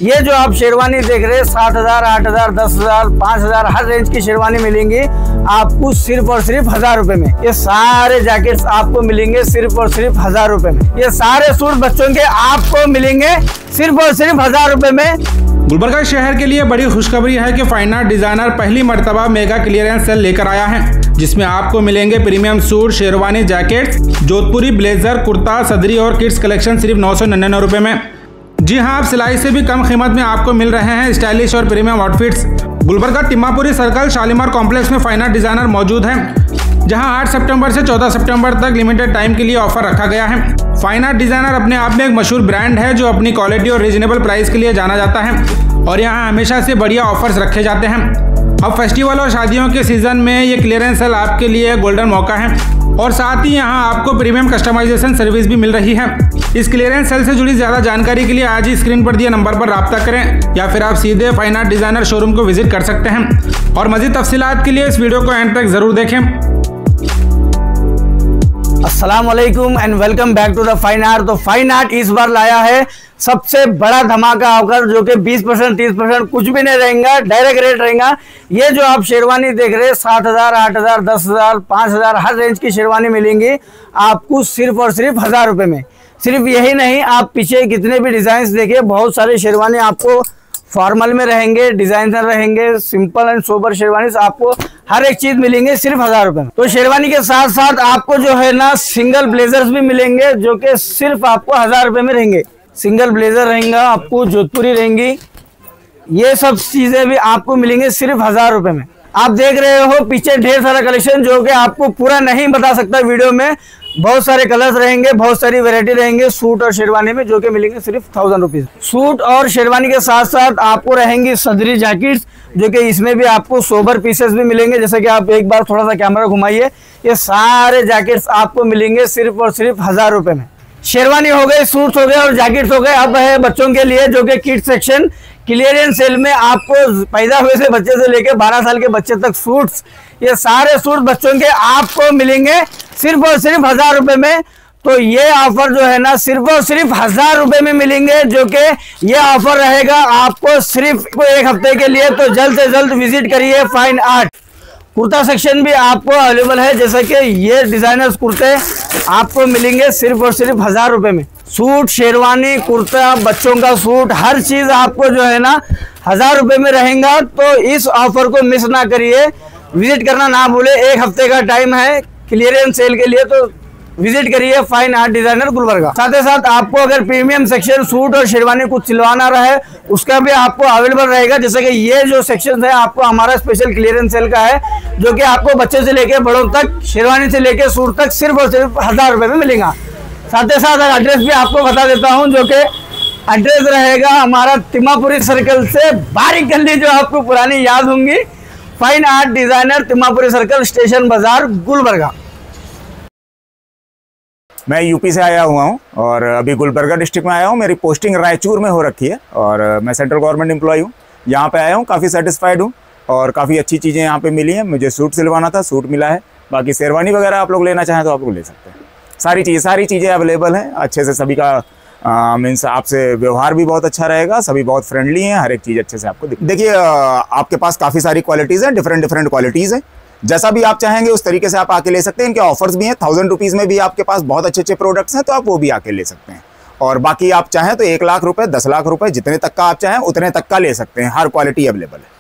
ये जो आप शेरवानी देख रहे हैं 7,000, 8,000, 10,000, 5,000 हर रेंज की शेरवानी मिलेंगी आपको सिर्फ और सिर्फ 1,000 रुपए में। ये सारे जैकेट्स आपको मिलेंगे सिर्फ और सिर्फ 1,000 रुपए में। ये सारे सूट बच्चों के आपको मिलेंगे सिर्फ और सिर्फ 1,000 रुपए में। गुलबर्गा शहर के लिए बड़ी खुशखबरी है कि फाइन आर्ट डिजाइनर पहली मर्तबा मेगा क्लियरेंस सेल लेकर आया है, जिसमें आपको मिलेंगे प्रीमियम सूट, शेरवानी, जैकेट्स, जोधपुरी ब्लेजर, कुर्ता, सदरी और किड्स कलेक्शन सिर्फ 999 रुपए में। जी हाँ, आप सिलाई से भी कम कीमत में आपको मिल रहे हैं स्टाइलिश और premium outfits. Gulbarga Timmapuri circle Shalimar complex में फाइन आर्ट डिजाइनर मौजूद है, जहां 8 सितंबर से 14 सितंबर तक लिमिटेड टाइम के लिए ऑफर रखा गया है। फाइन आर्ट डिजाइनर अपने आप में एक मशहूर ब्रांड है जो अपनी क्वालिटी और रीजनेबल प्राइस के लिए जाना जाता है और यहाँ हमेशा से बढ़िया ऑफर्स रखे जाते हैं। अब फेस्टिवल और शादियों के सीजन में ये क्लियरेंस सेल आपके लिए गोल्डन मौका है और साथ ही यहाँ आपको प्रीमियम कस्टमाइजेशन सर्विस भी मिल रही है। इस क्लियरेंस सेल से जुड़ी ज्यादा जानकारी के लिए आज ही स्क्रीन पर दिए नंबर पर राब्ता करें या फिर आप सीधे फाइन आर्ट डिजाइनर शोरूम को विजिट कर सकते हैं। और मजीद तफसीलात के लिए इस वीडियो को एंड तक जरूर देखें। अस्सलाम वालेकुम and welcome back to the fine art. तो फाइन आर्ट इस बार लाया है सबसे बड़ा धमाका ऑफर, जो कि 20%, 30% कुछ भी नहीं रहेगा, डायरेक्ट रेट रहेगा। ये जो आप शेरवानी देख रहे हैं 7,000, 8,000, 10,000, 5,000 हर रेंज की शेरवानी मिलेंगी आपको सिर्फ और सिर्फ 1,000 रुपए में। सिर्फ यही नहीं, आप पीछे कितने भी डिजाइन देखिए, बहुत सारे शेरवानी आपको फॉर्मल में रहेंगे, डिजाइनर रहेंगे, सिंपल एंड सोबर शेरवानी आपको हर एक चीज मिलेंगे सिर्फ 1,000 रुपए में। तो शेरवानी के साथ साथ आपको जो है ना सिंगल ब्लेजर्स भी मिलेंगे, जो कि सिर्फ आपको 1,000 रुपए में रहेंगे। सिंगल ब्लेजर रहेगा आपको, जोधपुरी रहेंगी, ये सब चीजें भी आपको मिलेंगे सिर्फ 1,000 रुपए में। आप देख रहे हो पीछे ढेर सारा कलेक्शन, जो कि आपको पूरा नहीं बता सकता वीडियो में। बहुत सारे कलर्स रहेंगे, बहुत सारी वैरायटी रहेंगे सूट और शेरवानी में, जो कि मिलेंगे सिर्फ 1,000 रुपीज। सूट और शेरवानी के साथ साथ आपको रहेंगी सदरी जैकेट्स, जो कि इसमें भी आपको सोबर पीसेस भी मिलेंगे। जैसे कि आप एक बार थोड़ा सा कैमरा घुमाइए, ये सारे जैकेट्स आपको मिलेंगे सिर्फ और सिर्फ 1,000 रुपए में। शेरवानी हो गई, सूट्स हो गए और जैकेट्स हो गए। अब है बच्चों के लिए, जो कि किड्स सेक्शन क्लियरेंस सेल में आपको पैदा हुए से बच्चे से लेकर 12 साल के बच्चे तक सूट्स, ये सारे सूट बच्चों के आपको मिलेंगे सिर्फ और सिर्फ 1,000 रुपए में। तो ये ऑफर जो है ना सिर्फ और सिर्फ 1,000 रुपए में मिलेंगे, जो कि ये ऑफर रहेगा आपको सिर्फ 1 हफ्ते के लिए। तो जल्द से जल्द विजिट करिए फाइन आर्ट। कुर्ता सेक्शन भी आपको अवेलेबल है, जैसे कि ये डिजाइनर्स कुर्ते आपको मिलेंगे सिर्फ और सिर्फ 1,000 रुपए में। सूट, शेरवानी, कुर्ता, बच्चों का सूट, हर चीज आपको जो है ना 1,000 रुपए में रहेगा। तो इस ऑफर को मिस ना करिए, विजिट करना ना भूले। 1 हफ्ते का टाइम है क्लियरेंस सेल के लिए, तो विजिट करिए फाइन आर्ट डिजाइनर गुलबर्गा। साथ ही साथ आपको अगर प्रीमियम सेक्शन सूट और शेरवानी कुछ सिलवाना रहे, उसका भी आपको अवेलेबल रहेगा। जैसे कि ये जो सेक्शन है आपको हमारा स्पेशल क्लियरेंस सेल का है, जो कि आपको बच्चे से लेके बड़ों तक, शेरवानी से लेके सूट तक सिर्फ और सिर्फ 1,000 रुपए में मिलेगा। साथ ही साथ एड्रेस भी आपको बता देता हूँ, जो कि एड्रेस रहेगा हमारा तिम्मापुरी सर्कल से बारीक गली, जो आपको पुरानी याद होंगी, fine art designer Timmapuri circle, station बाजार, गुलबर्गा। मैं यूपी से आया हुआ हूँ और अभी गुलबर्गा डिस्ट्रिक्ट में आया हूँ। मेरी पोस्टिंग रायचूर में हो रखी है और मैं सेंट्रल गवर्नमेंट एम्प्लॉय हूँ। यहाँ पे आया हूँ, काफ़ी सेटिस्फाइड हूँ और काफ़ी अच्छी चीज़ें यहाँ पे मिली हैं। मुझे सूट सिलवाना था, सूट मिला है। बाकी शेरवानी वगैरह आप लोग लेना चाहें तो आप लोग ले सकते हैं। सारी चीज़ें अवेलेबल हैं अच्छे से। सभी का मीन्स आपसे व्यवहार भी बहुत अच्छा रहेगा, सभी बहुत फ्रेंडली हैं, हर एक चीज़ अच्छे से आपको देखिए। आपके पास काफ़ी सारी क्वालिटीज़ हैं, डिफरेंट क्वालिटीज़ हैं। जैसा भी आप चाहेंगे उस तरीके से आप आके ले सकते हैं। इनके ऑफर्स भी हैं, 1,000 रुपीज़ में भी आपके पास बहुत अच्छे प्रोडक्ट्स हैं, तो आप वो भी आके ले सकते हैं। और बाकी आप चाहें तो 1 लाख रुपए, 10 लाख रुपए, जितने तक का आप चाहें उतने तक का ले सकते हैं। हर क्वालिटी अवेलेबल है।